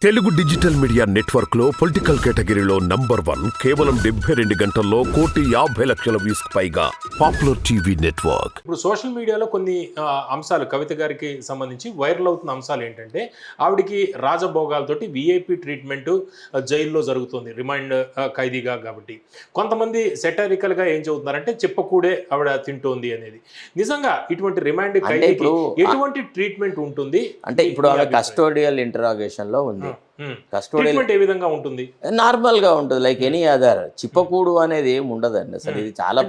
Telugu digital media network లో political కేటగిరీలో #1 కేవలం 72 గంటల్లో 1,50,00,000 వ్యూస్ పైగా పాపులర్ టీవీ నెట్వర్క్. ఇప్పుడు సోషల్ మీడియాలో కొన్ని అంశాలు కవిత గారికి సంబంధించి వైరల్ అవుతున్న అంశాలు ఏంటంటే ఆవిడికి రాజభోగాలతోటి విఐపి ట్రీట్మెంట్ జైల్లో జరుగుతుంది రిమైండ్ ఖైదీగా. కాబట్టి కొంతమంది సెటారికల్గా ఏం చెబుతున్నారంటే చెప్పకూడే ఆవిడ తింటోంది అనేది. నిజంగా ఇటువంటి రిమైండ్ ఖైదీకి ఎటువంటి ట్రీట్మెంట్ ఉంటుంది అంటే ఇప్పుడు ఆమె కస్టోడియల్ ఇంటరాగేషన్ లో ఉంది. ట్రీట్మెంట్ ఏ విధంగా ఉంటుంది? నార్మల్ గా ఉంటుంది, లైక్ ఎనీ అదర్. చిప్పకూడు అనేది ఏమి ఉండదండి అసలు. ఇది చాలా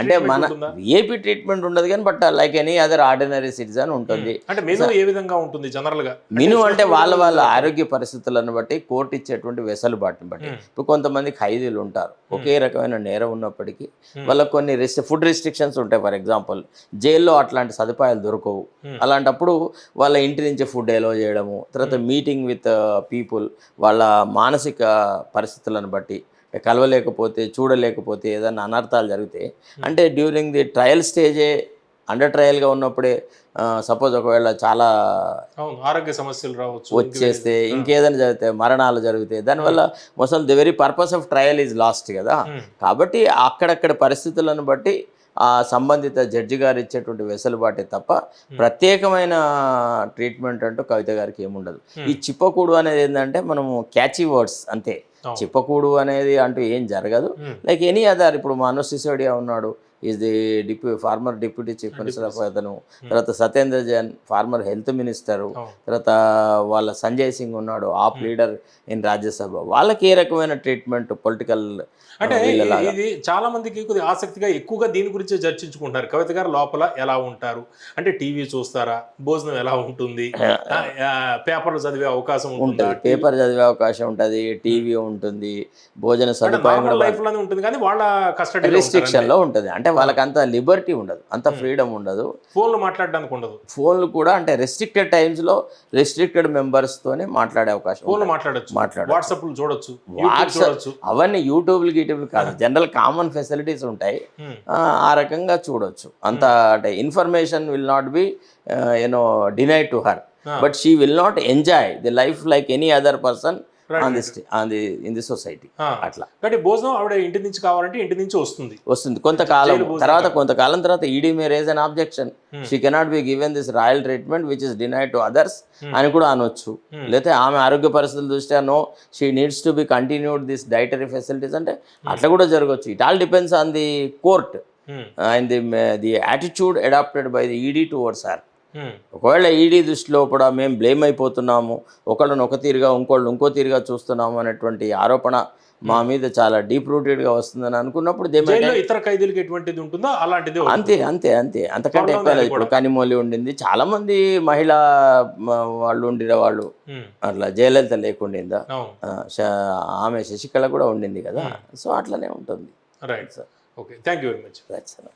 అంటే మన విఐపి ట్రీట్మెంట్ ఉండదు కానీ but like any other ordinary citizen ఉంటుంది. అంటే మెనూ ఏ విధంగా ఉంటుంది జనరల్ గా? మెనూ అంటే వాళ్ళ ఆరోగ్య పరిస్థితులను బట్టి కోర్టు ఇచ్చేటువంటి వెసులుబాటుని బట్టి. ఇప్పుడు కొంతమంది ఖైదీలు ఉంటారు ఒకే రకమైన నేరం ఉన్నప్పటికీ వాళ్ళకి కొన్ని ఫుడ్ రిస్ట్రిక్షన్స్ ఉంటాయి. ఫర్ ఎగ్జాంపుల్ జైల్లో అట్లాంటి సదుపాయాలు దొరకవు. అలాంటప్పుడు వాళ్ళ ఇంటి నుంచి ఫుడ్ ఎలో చేయడము, తర్వాత మీటింగ్ విత్ పీపుల్ వాళ్ళ మానసిక పరిస్థితులను బట్టి కలవలేకపోతే చూడలేకపోతే ఏదైనా అనర్థాలు జరిగితే, అంటే డ్యూరింగ్ ది ట్రయల్ స్టేజే అండర్ ట్రయల్గా ఉన్నప్పుడే సపోజ్ ఒకవేళ చాలా ఆరోగ్య సమస్యలు రావచ్చు వచ్చేస్తే, ఇంకేదైనా జరిగితే, మరణాలు జరిగితే, దానివల్ల మొత్తం the very purpose of trial is lost కదా. కాబట్టి అక్కడక్కడ పరిస్థితులను బట్టి ఆ సంబంధిత జడ్జి గారు ఇచ్చేటువంటి వెసులుబాటే తప్ప ప్రత్యేకమైన ట్రీట్మెంట్ అంటూ కవిత గారికి ఏముండదు. ఈ చిప్పకూడు అనేది ఏంటంటే మనము క్యాచీ వర్డ్స్ అంతే. చిప్పకూడు అనేది అంటూ ఏం జరగదు. Like any other. ఇప్పుడు మనోజ్ సిసోడియా ఉన్నాడు, is the former deputy chief minister of అతను. తర్వాత Satyendra Jain former health minister. తర్వాత వాళ్ళ సంజయ్ సింగ్ ఉన్నాడు, ఆప్ లీడర్ ఇన్ రాజ్యసభ. వాళ్ళకి ఏ రకమైన ట్రీట్మెంట్ పొలిటికల్ అంటే ఇది చాలా మందికి కొద్దిగా ఆసక్తిగా ఎక్కువగా దీని గురించి చర్చించుకుంటారు. కవిత గారు లోపల ఎలా ఉంటారు అంటే టీవీ చూస్తారా, భోజనం ఎలా ఉంటుంది, పేపర్లు చదివే అవకాశం ఉంటుంది, పేపర్ చదివే అవకాశం ఉంటుంది, టీవీ ఉంటుంది, భోజన సదుపాయం లైఫ్ లోనే ఉంటుంది కానీ వాళ్ళ కస్టడీ రిస్ట్రిక్షన్ లో ఉంటుంది. అంటే వాళ్ళకి అంత లిబర్టీ ఉండదు, అంత ఫ్రీడమ్ ఉండదు. ఫోన్లు మాట్లాడడానికి ఉండదు. ఫోన్లు కూడా అంటే రెస్ట్రిక్టెడ్ టైమ్స్ లో రెస్ట్రిక్టెడ్ మెంబర్స్ తోనే మాట్లాడే అవకాశం. ఫోన్లు మాట్లాడచ్చు, వాట్సాప్ చూడొచ్చు, అవన్నీ యూట్యూబ్లు కాదు, జనరల్ కామన్ ఫెసిలిటీస్ ఉంటాయి, ఆ రకంగా చూడొచ్చు. అంత అంటే information will not be denied to her, but she will not enjoy the life like any other person in the society. అట్లా భోజనం ఆవిడ ఇంటి నుంచి కావాలంటే ఇంటి నుంచి వస్తుంది కొంతకాలం తర్వాత ED may raise an objection, she cannot be given this royal treatment which is denied to others అని కూడా అనొచ్చు. లేకపోతే ఆమె ఆరోగ్య పరిస్థితులు దృష్ట్యా no she needs to be continued this dietary facilities అంటే అట్లా కూడా జరగవచ్చు. It all depends on the court and the attitude adopted by the ED towards her. ఒకవేళ ఈడీ దృష్టిలో కూడా మేము బ్లేమ్ అయిపోతున్నాము, ఒకళ్ళని ఒక తీరుగా ఇంకో తీరుగా చూస్తున్నాము అనేటువంటి ఆరోపణ మా మీద చాలా డీప్ రూటెడ్గా వస్తుందని అనుకున్నప్పుడు ఇతర ఖైదీలకు ఎటువంటిది ఉంటుందో అలాంటిది అంతే అంతకంటే ఎక్కువ. ఇప్పుడు కనిమొళి ఉండింది, చాలా మంది మహిళా వాళ్ళు ఉండిన వాళ్ళు, అట్లా జయలలిత లేకుండిందా, ఆమె శశికళ కూడా ఉండింది కదా. సో అట్లనే ఉంటుంది. Right sir, okay, thank you very much. Right sir.